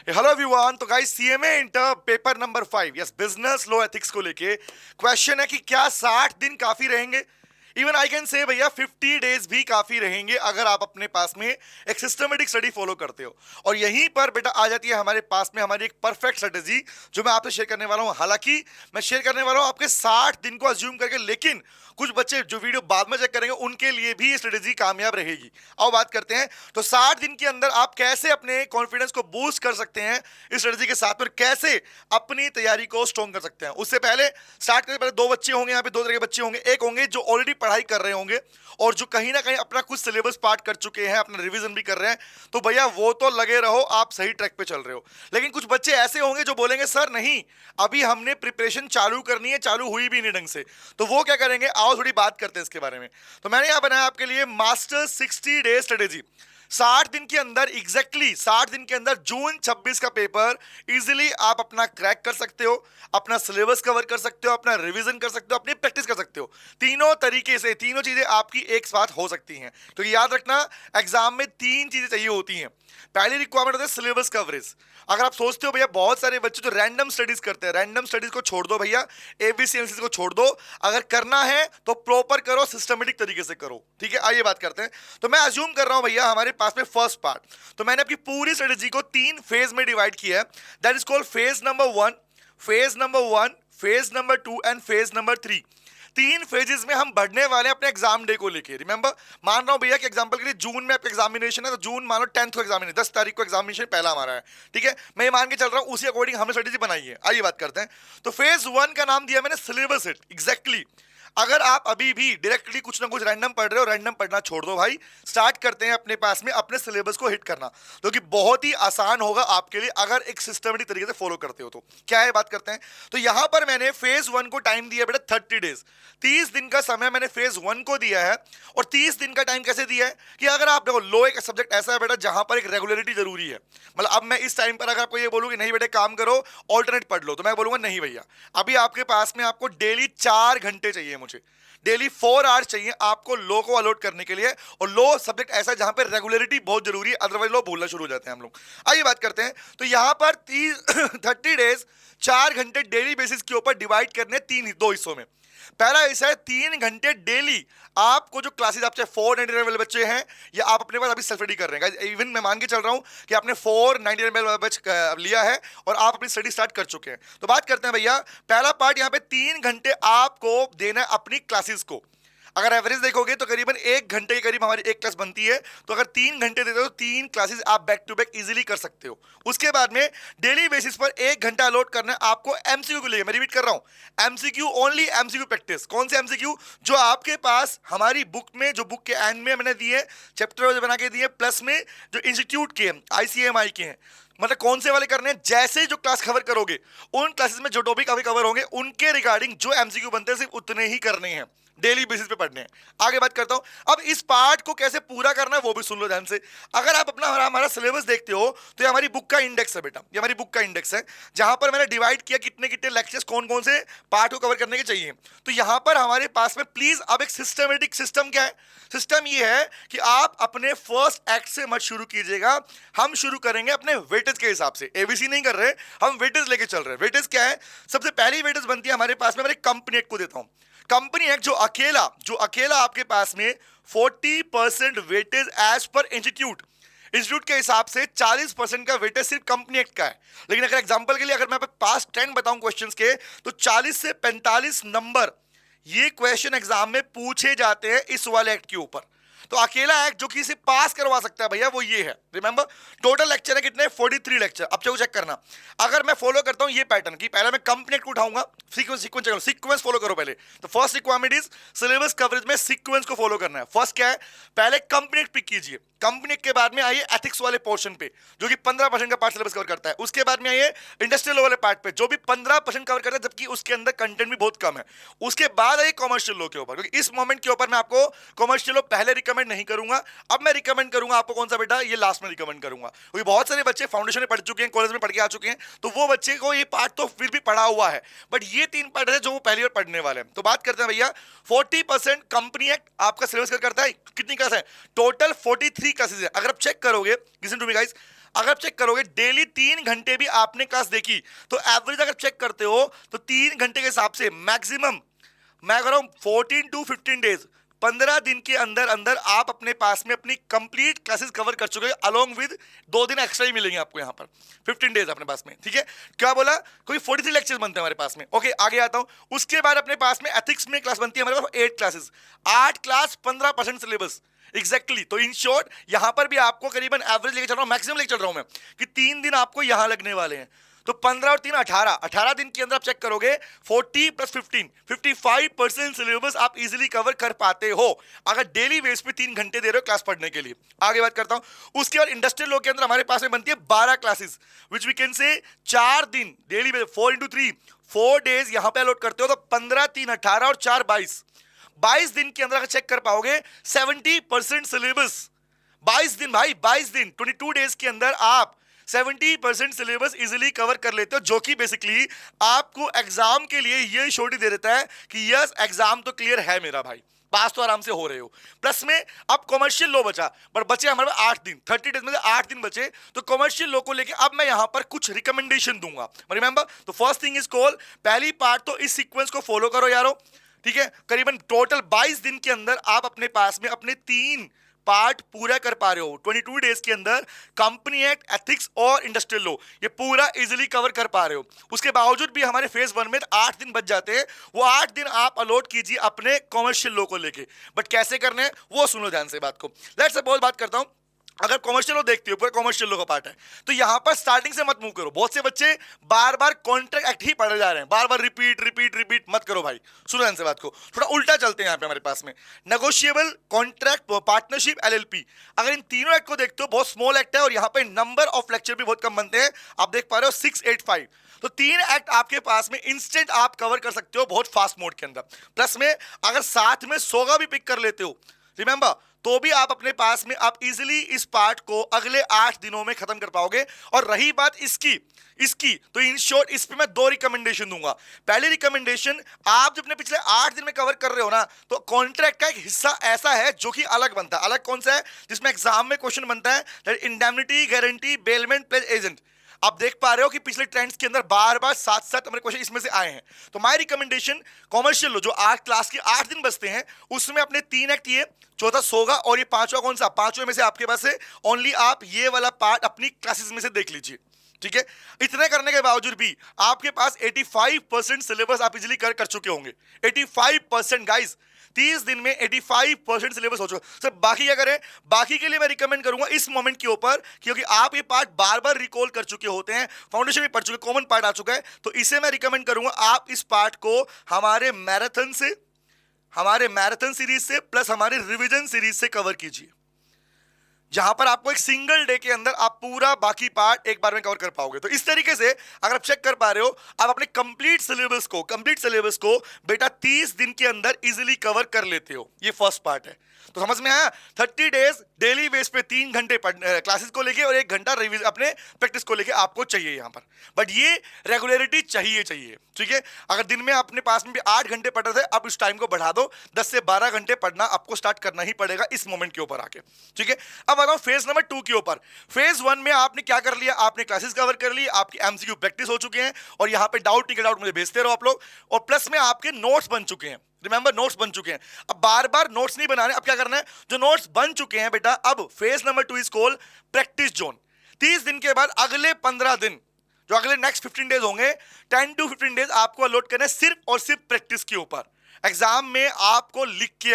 Hello everyone. तो guys CMA inter paper number 5 yes business law ethics को लेके question है कि क्या 60 दिन काफी रहेंगे। इवन आई कैन से भैया 50 डेज भी काफी रहेंगे अगर आप अपने पास में एक सिस्टमेटिक स्टडी फॉलो करते हो। और यहीं पर बेटा आ जाती है हमारे पास में हमारी एक परफेक्ट स्ट्रेटेजी जो मैं आपसे शेयर करने वाला हूं। हालांकि मैं शेयर करने वाला हूं आपके 60 दिन को अज्यूम करके, लेकिन कुछ बच्चे जो वीडियो बाद में चेक करेंगे उनके लिए भी ये स्ट्रेटेजी कामयाब रहेगी। आओ बात करते हैं। तो 60 दिन के अंदर आप कैसे अपने कॉन्फिडेंस को बूस्ट कर सकते हैं इस स्ट्रेटेजी के साथ, और कैसे अपनी तैयारी को स्ट्रॉन्ग कर सकते हैं। उससे पहले स्टार्ट करने पहले दो बच्चे होंगे यहाँ पे, दो तरह के बच्चे होंगे। एक होंगे जो ऑलरेडी पढ़ाई कर रहे होंगे और जो कहीं ना कहीं अपना कुछ सिलेबस पार्ट कर चुके हैं, अपना रिवीजन भी कर रहे हैं। तो भैया वो तो लगे रहो, आप सही ट्रैक पे चल रहे हो। लेकिन कुछ बच्चे ऐसे होंगे जो बोलेंगे सर नहीं, अभी हमने प्रिपरेशन चालू करनी है, चालू हुई भी नहीं ढंग से। तो वो क्या करेंगे, आओ थोड़ी बात करते हैं इसके बारे में। तो मैंने यहां बनाया आपके लिए मास्टर 60 डे स्ट्रेटेजी। 60 दिन के अंदर, एग्जैक्टली 60 दिन के अंदर जून 26 का पेपर इजीली आप अपना क्रैक कर सकते हो, अपना सिलेबस कवर कर सकते हो, अपना रिवीजन कर सकते हो, अपनी प्रैक्टिस कर सकते हो। तीनों तरीके से तीनों चीजें आपकी एक साथ हो सकती हैं। तो याद रखना, एग्जाम में तीन चीजें चाहिए होती हैं। पहली रिक्वायरमेंट होता है सिलेबस कवरेज। अगर आप सोचते हो भैया बहुत सारे बच्चे जो रैंडम स्टडीज करते हैं, रैंडम स्टडीज को छोड़ दो भैया, एबीसी एनसीसी को छोड़ दो। अगर करना है तो प्रॉपर करो, सिस्टमेटिक तरीके से करो। ठीक है, आइए बात करते हैं। तो मैं अज्यूम कर रहा हूं भैया हमारे पास में फर्स्ट पार्ट, तो मैंने अपनी पूरी स्ट्रेटेजी को तीन फेज में डिवाइड किया है। That is called phase number 1, phase number 1, phase number 2 and phase number 3। तीन फेजेस में हम बढ़ने वाले हैं अपने एग्जाम डे को लेके। रिमेंबर, मान रहा हूं भैया कि एग्जांपल के लिए जून में आपका एग्जामिनेशन है, तो जून मानो 10th को एग्जामिनेशन, 10 तारीख को एग्जामिनेशन पहला हमारा है। ठीक है, मैं ये मान के चल रहा हूं, उसी अकॉर्डिंग हमने स्ट्रेटेजी बनाई है। आइए बात करते हैं। तो फेज 1 का नाम दिया मैंने सिलेबस हिट। एग्जैक्टली अगर आप अभी भी डायरेक्टली कुछ ना कुछ रैंडम पढ़ रहे हो, रैंडम पढ़ना छोड़ दो भाई। स्टार्ट करते हैं अपने पास में अपने सिलेबस को हिट करना, जो कि बहुत ही आसान होगा आपके लिए अगर एक सिस्टमेटिक तरीके से फॉलो करते हो। तो क्या है, बात करते हैं। तो यहां पर मैंने फेज 1 को टाइम दिया बेटा 30 डेज, 30 दिन का समय मैंने फेज 1 को दिया है। और 30 दिन का टाइम कैसे दिया है कि अगर आप देखो, लो एक सब्जेक्ट ऐसा है बेटा जहां पर एक रेगुलरिटी जरूरी है। मतलब अब मैं इस टाइम पर अगर आपको ये बोलूं कि नहीं बेटे काम करो ऑल्टरनेट पढ़ लो, तो मैं बोलूंगा नहीं भैया, अभी आपके पास में आपको डेली 4 घंटे चाहिए, मुझे डेली 4 आवर्स चाहिए आपको लो को अलॉट करने के लिए। और लो सब्जेक्ट ऐसा है जहां पर रेगुलरिटी बहुत जरूरी है, अदरवाइज लो भूलना शुरू हो जाते हैं हम लोग। आइए बात करते हैं। तो यहां पर 30 डेज 4 घंटे डेली बेसिस के ऊपर डिवाइड करने दो हिस्सों में। पहला हिस्सा है 3 घंटे डेली आपको जो क्लासेस, आप चाहे 499 वाले बच्चे हैं या आप अपने पास अभी सेल्फ स्टडी कर रहे हैं, इवन मैं मान के चल रहा हूं कि आपने 499 वाला बैच लिया है और आप अपनी स्टडी स्टार्ट कर चुके हैं। तो बात करते हैं भैया, पहला पार्ट यहां पे 3 घंटे आपको देना है अपनी क्लासेस को। अगर एवरेज देखोगे तो करीबन 1 घंटे के करीब हमारी एक क्लास बनती है। तो अगर 3 घंटे देते हो तो 3 क्लासेस आप बैक टू बैक इजीली कर सकते हो। उसके बाद में डेली बेसिस पर 1 घंटा अलॉट करना है आपको एमसीक्यू को लेकर। मैं रिपीट कर रहा हूं, एमसीक्यू ओनली, एमसीक्यू प्रैक्टिस। कौन से एमसीक्यू? जो आपके पास हमारी बुक में, जो बुक के एंड में मैंने दिए, चैप्टर बना के दिए, प्लस में जो इंस्टीट्यूट के हैं, आईसीएमआई के हैं। मतलब कौन से वाले करने हैं, जैसे जो क्लास कवर करोगे उन क्लासेस में जो टॉपिक अभी कवर होंगे उनके रिगार्डिंग जो एमसीक्यू बनते हैं सिर्फ उतने ही करने हैं, डेली बेसिस पे पढ़ने हैं। आगे बात करता हूं। अब इस पार्ट को कैसे पूरा करना है वो भी सुन लो ध्यान से। अगर आप अपना हमारा सिलेबस देखते हो तो ये हमारी बुक का इंडेक्स है बेटा, ये हमारी बुक का इंडेक्स है जहां पर मैंने डिवाइड किया कितने कितने लेक्चर्स कौन कौन से पार्ट को कवर करने के चाहिए। तो यहां पर हमारे पास में प्लीज अब एक सिस्टमेटिक सिस्टम क्या है, सिस्टम ये है कि आप अपने फर्स्ट एक्ट से मत शुरू कीजिएगा। हम शुरू करेंगे अपने वेटेज के हिसाब से, एबीसी नहीं कर रहे, हम वेटेज लेके चल रहे हैं। वेटेज क्या है? सबसे पहली वेटेज बनती है हमारे पास में, मैं कंपनी एक्ट को देता हूं। कंपनी एक्ट जो अकेला आपके पास में 40% वेटेज एज पर इंस्टीट्यूट, इंस्टीट्यूट के हिसाब से 40% का वेटेज सिर्फ कंपनी एक्ट का है। लेकिन अगर एग्जांपल के लिए अगर मैं पास 10 बताऊं क्वेश्चंस के, तो 40 से 45 नंबर ये क्वेश्चन एग्जाम में पूछे जाते हैं इस वाले एक्ट के ऊपर। तो अकेला एक्ट जो किसी पास करवा सकता है भैया वो ये है। रिमेंबर, टोटल लेक्चर है कितने? 43 लेक्चर। अब चलो चेक करना, अगर मैं फॉलो करता हूं ये पैटर्न की पहले मैं कंपनी एक्ट उठाऊंगा, सीक्वेंस फॉलो करो पहले। तो first requirement is syllabus coverage में सीक्वेंस को फॉलो करना है। फर्स्ट क्या है, पहले कंपनी एक्ट पिक कीजिए, कंपनी के बाद में आइए एथिक्स वाले पोर्शन पे जो कि 15% का पार्ट सिलेबस कवर करता है। उसके बाद में आइए इंडस्ट्रियल वाले पार्ट पे जो भी 15% कवर करता है, जबकि उसके अंदर कंटेंट भी बहुत कम है। उसके बाद आइए कॉमर्शियल लॉ के ऊपर, क्योंकि इस मोमेंट के ऊपर मैं आपको कॉमर्शियल लॉ पहले रिकमेंड नहीं करूंगा। अब मैं रिकमेंड करूंगा आपको कौन सा बेटा, ये लास्ट में रिकमेंड करूंगा, क्योंकि बहुत सारे बच्चे फाउंडेशन में पढ़ चुके हैं, कॉलेज में पढ़ के आ चुके हैं, तो वो बच्चे को ये पार्ट तो फिर भी पढ़ा हुआ है, बट ये 3 पार्ट है जो वो पहली बार पढ़ने वाले हैं। तो बात करते हैं भैया, 40% कंपनी एक्ट आपका सिलेबस करता है। कितनी क्लास है? टोटल 43 क्लासेस है। अगर आप चेक करोगे, लिसन टू मी गाइस, अगर आप चेक करोगे डेली 3 घंटे भी आपने क्लास देखी तो एवरेज अगर चेक करते हो तो 3 घंटे के हिसाब से मैक्सिमम मैं कह रहा हूं 14 to 15 डेज, 15 दिन के अंदर अंदर आप अपने पास में अपनी कंप्लीट क्लासेस कवर कर चुके हो, अलोंग विद 2 दिन एक्स्ट्रा ही मिलेंगे आपको यहाँ पर 15 डेज अपने पास में। ठीक है, क्या बोला, कोई 43 लेक्चर्स बनते हैं हमारे पास में। ओके, आगे आता हूं। उसके बाद अपने पास में एथिक्स में क्लास बनती है हमारे पास 8 क्लासेस, 8 क्लास 15% सिलेबस एग्जैक्टली। तो इन शॉर्ट यहां पर भी आपको करीबन एवरेज लेके चल रहा हूं, मैक्सिमम लेके चल रहा हूं मैं कि 3 दिन आपको यहां लगने वाले हैं। तो 15 और 3 18, 18 दिन के अंदर आप चेक करोगे 40 + 15 55% सिलेबस आप इजीली कवर कर पाते हो अगर डेली बेस पे 3 घंटे दे रहे हो क्लास पढ़ने के लिए। आगे बात करता हूं। उसके बाद इंडस्ट्रियल लॉ के अंदर हमारे पास में बनती है 12 classes which we can say 4 दिन डेली बेस 4 × 3 4 डेज यहां पे अलॉट करते हो। तो 15 3 18 और 4 22 दिन के अंदर अगर चेक कर पाओगे 70% सिलेबस। 22 दिन भाई, 22 दिन 22 डेज के अंदर आप 70% सिलेबस इजीली कवर कर लेते हो, जो कि बेसिकली आपको एग्जाम के लिए ये श्योरिटी दे देता है कि यस एग्जाम तो क्लियर है मेरा भाई, पास तो आराम से हो रहे हो। प्लस में अब कॉमर्शियल लॉ बचा, पर बचे हमारे पास 8 दिन, 30 डेज में से 8 दिन बचे। तो कॉमर्शियल लॉ को लेके अब मैं यहां पर कुछ रिकमेंडेशन दूंगा। रिमेंबर, तो फर्स्ट थिंग इज कॉल, पहली पार्ट तो इस सीक्वेंस को फॉलो करो यारो। ठीक है, करीबन टोटल 22 दिन के अंदर आप अपने पास में अपने 3 पार्ट पूरा कर पा रहे हो। 22 डेज के अंदर कंपनी एक्ट, एथिक्स और इंडस्ट्रियल लॉ ये पूरा इजीली कवर कर पा रहे हो। उसके बावजूद भी हमारे फेज 1 में 8 दिन बच जाते हैं। वो 8 दिन आप अलॉट कीजिए अपने कॉमर्शियल लॉ को लेके। बट कैसे करने हैं वो सुनो ध्यान से बात को। लेट्स सपोज बात करता हूं, अगर कॉमर्शियल लॉ देखते हो, पूरा कॉमर्शियल लॉ का पार्ट है, तो यहां पर स्टार्टिंग से मत मूव करो। बहुत से बच्चे बार बार कॉन्ट्रैक्ट एक्ट ही पढ़े जा रहे हैं, बार बार रिपीट मत करो भाई। सुनो ध्यान से बात को, थोड़ा उल्टा चलते हैं यहां पे हमारे पास में। नेगोशिएबल कॉन्ट्रैक्ट, पार्टनरशिप, LLP, अगर इन तीनों एक्ट को देखते हो बहुत स्मॉल एक्ट है और यहां पे नंबर ऑफ लेक्चर भी बहुत कम बनते हैं। आप देख पा रहे हो 685। तो 3 एक्ट आपके पास में इंस्टेंट आप कवर कर सकते हो बहुत फास्ट मोड के अंदर। प्लस में अगर साथ में 100 का भी पिक कर लेते हो, रिमेंबर, तो भी आप अपने पास में आप इजीली इस पार्ट को अगले 8 दिनों में खत्म कर पाओगे। और रही बात इसकी तो इन शॉर्ट इस पे मैं 2 रिकमेंडेशन दूंगा। पहली रिकमेंडेशन, आप जब अपने पिछले 8 दिन में कवर कर रहे हो ना, तो कॉन्ट्रैक्ट का एक हिस्सा ऐसा है जो कि अलग बनता है। अलग कौन सा है? जिसमें एग्जाम में क्वेश्चन बनता है that indemnity, guarantee, bailment, pledge, agent. आप देख पा रहे हो कि पिछले ट्रेंड्स के अंदर बार बार साथ हमारे क्वेश्चन इसमें से आए हैं। तो माय रिकमेंडेशन, कॉमर्शियल लो जो 8 क्लास के 8 दिन बचते हैं उसमें अपने 3 एक्ट, ये चौथा सोगा और ये पांचवा कौन सा, पांचवे में से आपके पास है ओनली आप ये वाला पार्ट अपनी क्लासेस में से देख लीजिए। ठीक है, इतने करने के बावजूद भी आपके पास 85% सिलेबस आप इजीली कर चुके होंगे। 85% गाइस, 30 दिन में 85% सिलेबस हो चुका। सर बाकी क्या करें? बाकी के लिए मैं रिकमेंड करूंगा इस मोमेंट के ऊपर, क्योंकि आप ये पार्ट बार बार रिकॉल कर चुके होते हैं, फाउंडेशन भी पढ़ चुके, कॉमन पार्ट आ चुका है। तो इसे मैं रिकमेंड करूंगा आप इस पार्ट को हमारे मैराथन सीरीज से प्लस हमारे रिवीजन सीरीज से कवर कीजिए, जहां पर आपको एक सिंगल डे के अंदर आप पूरा बाकी पार्ट एक बार में कवर कर पाओगे। तो इस तरीके से अगर आप चेक कर पा रहे हो, आप अपने कंप्लीट सिलेबस को बेटा 30 दिन के अंदर इजीली कवर कर लेते हो। ये फर्स्ट पार्ट है। तो समझ में आया? 30 डेज डेली बेस पे 3 घंटे क्लासेस को लेके और 1 घंटा रिवीजन अपने प्रैक्टिस को लेके आपको चाहिए यहां पर। बट ये रेगुलरिटी चाहिए। ठीक है, अगर दिन में अपने पास में भी 8 घंटे पढ़ रहे थे, अब इस टाइम को बढ़ा दो, 10 से 12 घंटे पढ़ना आपको स्टार्ट करना ही पड़ेगा इस मोमेंट के ऊपर आके। ठीक है, अब आता हूं फेज नंबर 2 के ऊपर। फेज 1 में आपने क्या कर लिया? आपने क्लासेस कवर कर ली, आपकी MCQ प्रैक्टिस हो चुके हैं और यहां पे डाउट मुझे भेजते रहो आप लोग, और प्लस में आपके नोट्स बन चुके हैं। रिमेंबर, नोट्स बन चुके हैं। अब बार बार नोट्स नहीं बनाने, अब क्या करना है? जो नोट्स बन चुके हैं बेटा, अब phase number 2 is called practice zone. 30 दिन के बाद अगले 15 दिन, जो अगले नेक्स्ट 15 डेज होंगे, 10 to 15 डेज आपको अलॉट करना है सिर्फ और सिर्फ प्रैक्टिस के ऊपर। एग्जाम में आपको लिख के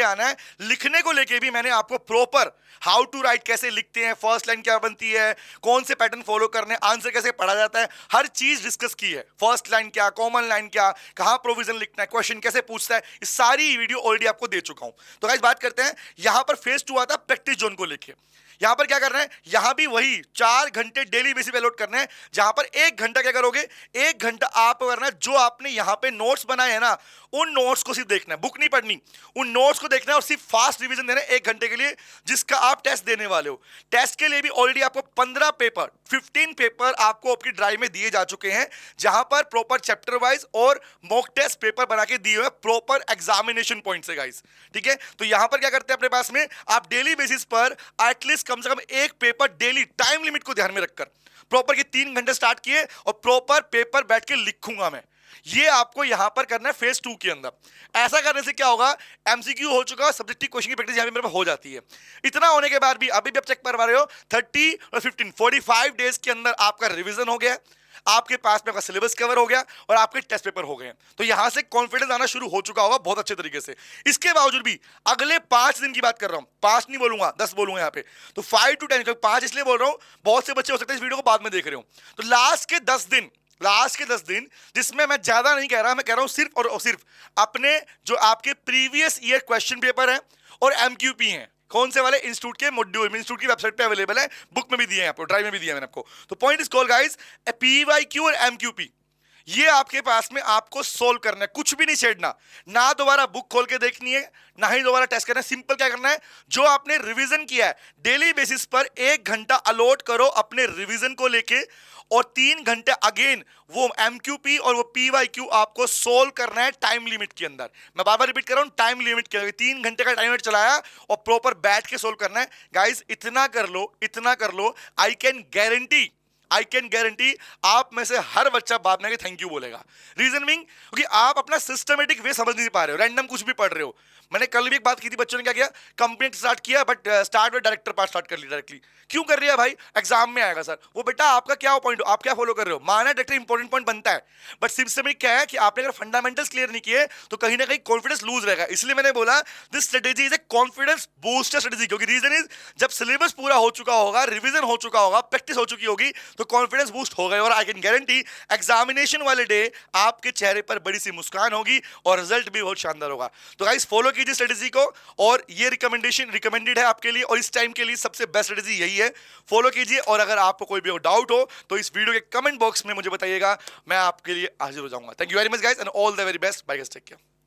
आना है, लिखने को लेके भी मैंने आपको प्रॉपर हाउ टू राइट, कैसे लिखते हैं, फर्स्ट लाइन क्या बनती है, कौन से पैटर्न फॉलो करने, आंसर कैसे पढ़ा जाता है, हर चीज डिस्कस की है। फर्स्ट लाइन क्या, कॉमन लाइन क्या, कहां प्रोविजन लिखना है, क्वेश्चन कैसे पूछता है, इस सारी वीडियो ऑलरेडी आपको दे चुका हूं। तो गाइस बात करते हैं, यहां पर फेज 2 आता है प्रैक्टिस जोन को लेके। यहां पर क्या करना है? यहां भी वही 4 घंटे डेली बेसिस पे अलॉट करना है, जहां पर 1 घंटा क्या करोगे? 1 घंटा आप करना है जो आपने यहां पे नोट्स बनाए हैं ना, उन नोट्स को सिर्फ देखना है, बुक नहीं पढ़नी, उन नोट्स को देखना है और सिर्फ फास्ट रिवीजन देना है 1 घंटे के लिए, जिसका आप टेस्ट देने वाले हो। टेस्ट के लिए भी ऑलरेडी आपको 15 पेपर 15 पेपर आपको आपकी ड्राइव में दिए जा चुके हैं, जहां पर प्रॉपर चैप्टर वाइज और मॉक टेस्ट पेपर बना के दिए हुए प्रॉपर एग्जामिनेशन पॉइंट से गाइस। ठीक है, तो यहां पर क्या करते हैं अपने पास में, आप डेली बेसिस पर एटलीस्ट कम से कम एक पेपर डेली, टाइम लिमिट को ध्यान में रखकर प्रॉपर के 3 घंटे स्टार्ट किए और प्रॉपर पेपर बैठ के लिखूंगा मैं। ये आपको यहां पर करना है फेज 2 के अंदर। ऐसा करने से क्या होगा, एमसीक्यू हो चुका, सब्जेक्टिव क्वेश्चन की प्रैक्टिस यहां पे मेरे पास हो जाती है। इतना होने के बाद भी अभी भी आप चेक करवा रहे हो 30 और 15 45 डेज के अंदर आपका रिवीजन हो गया, आपके पास में आपका सिलेबस कवर हो गया और आपके टेस्ट पेपर हो गए। तो यहां से कॉन्फिडेंस आना शुरू हो चुका होगा बहुत अच्छे तरीके से। इसके बावजूद भी अगले 5 दिन की बात कर रहा हूं, 5 नहीं बोलूंगा 10 बोलूंगा यहां पे, तो 5 to 10, 5 इसलिए बोल रहा हूं, बहुत से बच्चे हो सकते हैं इस वीडियो को बाद में देख रहे हो, तो लास्ट के 10 दिन जिसमें मैं ज्यादा नहीं कह रहा, मैं कह रहा हूं सिर्फ और सिर्फ अपने जो आपके प्रीवियस ईयर क्वेश्चन पेपर है और एमक्यूपी हैं, कौन से वाले, इंस्टीट्यूट के मॉड्यूल में, इंस्टीट्यूट की वेबसाइट पे अवेलेबल है, बुक में भी दिए हैं आपको, ड्राइव में भी दिया है मैंने आपको। तो point is call guys, PYQ और एमक्यूपी ये आपके पास में आपको सोल्व करना है, कुछ भी नहीं छेड़ना, ना दोबारा बुक खोल के देखनी है, ना ही दोबारा टेस्ट करना है। सिंपल क्या करना है, जो आपने रिवीजन किया है डेली बेसिस पर 1 घंटा अलॉट करो अपने रिवीजन को लेके, और 3 घंटे अगेन वो एमक्यूपी और वो पीवाईक्यू आपको सोल्व करना है टाइम लिमिट के अंदर। मैं बार बार रिपीट कर रहा हूं, टाइम लिमिट के अंदर 3 घंटे का टाइम लिमिट चलाया और प्रॉपर बैठ के सोल्व करना है गाइस। इतना कर लो, आई कैन गारंटी आप में से हर बच्चा बाद में थैंक यू बोलेगा। रीजन बीइंग, क्योंकि आप अपना सिस्टमेटिक वे समझ नहीं पा रहे हो, रैंडम कुछ भी पढ़ रहे हो। मैंने कल भी एक बात की थी, बच्चों ने क्या किया, कंप्लेंट स्टार्ट किया बट स्टार्ट में डायरेक्टर पार्ट स्टार्ट कर लिया डायरेक्टली। क्यों कर रही है भाई, एग्जाम में आएगा सर। वो बेटा आपका क्या पॉइंट, आप क्या फॉलो कर रहे हो, माना डायरेक्टर इंपॉर्टेंट पॉइंट बनता है, बट सिस्टमेटिक क्या है कि आपने अगर फंडामेंटल्स क्लियर नहीं किए तो कहीं ना कहीं कॉन्फिडेंस लूज रहेगा। इसलिए मैंने बोला this strategy is a confidence booster strategy, क्योंकि रीजन इज जब सिलेबस पूरा हो चुका होगा, रिवीजन हो चुका होगा, प्रैक्टिस हो चुकी होगी, तो कॉन्फिडेंस बूस्ट हो गए और आई कैन गारंटी एग्जामिनेशन वाले डे आपके चेहरे पर बड़ी सी मुस्कान होगी और रिजल्ट भी बहुत शानदार होगा। तो गाइस फॉलो कीजिए स्ट्रेटेजी को, और ये रिकमेंडेड है आपके लिए, और इस टाइम के लिए सबसे बेस्ट स्ट्रेटेजी यही है, फॉलो कीजिए। और अगर आपको कोई भी डाउट हो तो इस वीडियो के कमेंट बॉक्स में मुझे बताइएगा, मैं आपके लिए हाजिर हो जाऊंगा। Thank you very much guys and all the very best, bye guys, take care.